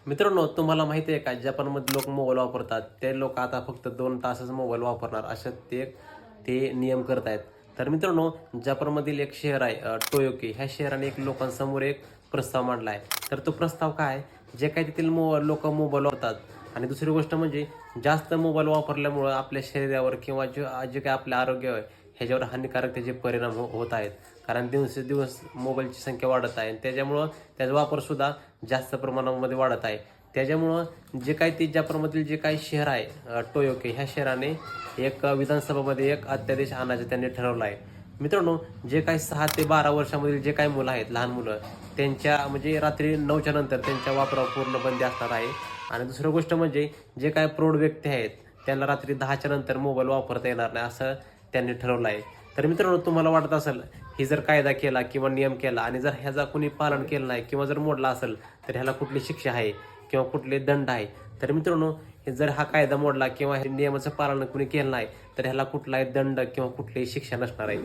मित्रांनो, तुम्हाला माहिती आहे का, जपानमध्ये लोक मोबाईल वापरतात ते लोक आता फक्त 2 तासच मोबाईल वापरणार अशा ते नियम करत आहेत. तर मित्रांनो, जपानमधील एक शहर आहे टोयोकी. ह्या शहराने एक लोकांसमोर एक प्रस्ताव मांडला आहे. तर तो प्रस्ताव काय आहे, जे काही तेथील लोक मोबाईल वापरतात आणि दुसरी गोष्ट म्हणजे जास्त मोबाईल वापरल्यामुळं आपल्या शरीरावर किंवा जे काही आपलं आरोग्य आहे ह्याच्यावर हानिकारक त्याचे परिणाम होत आहेत. कारण दिवसेंदिवस मोबाईलची संख्या वाढत आहे आणि त्याच्यामुळं त्याचा वापरसुद्धा जास्त प्रमाणामध्ये वाढत आहे. त्याच्यामुळं जे काही ते जपानमधील जे काही शहर आहे टोयोके, ह्या शहराने एक विधानसभामध्ये एक अध्यादेश आणायचं त्यांनी ठरवलं आहे. मित्रांनो, जे काही 6 ते 12 वर्षामधील जे काही मुलं आहेत, लहान मुलं, त्यांच्या म्हणजे रात्री 9च्या नंतर त्यांच्या वापरावर पूर्ण बंदी असणार आहे. आणि दुसरी गोष्ट म्हणजे जे काही प्रौढ व्यक्ती आहेत त्यांना रात्री 10च्या नंतर मोबाईल वापरता येणार नाही असं त्यांनी ठरवलं आहे. तर मित्रांनो, तुम्हाला वाटत असेल ही जर कायदा केला किंवा नियम केला आणि जर ह्याचा कोणी पालन केलं नाही किंवा जर मोडला असेल तर ह्याला कुठली शिक्षा आहे किंवा कुठले दंड आहे. तर मित्रांनो, जर हा कायदा मोडला किंवा हे नियमाचं पालन कोणी केलं नाही तर ह्याला कुठलाही दंड किंवा कुठलीही शिक्षा नसणार आहे.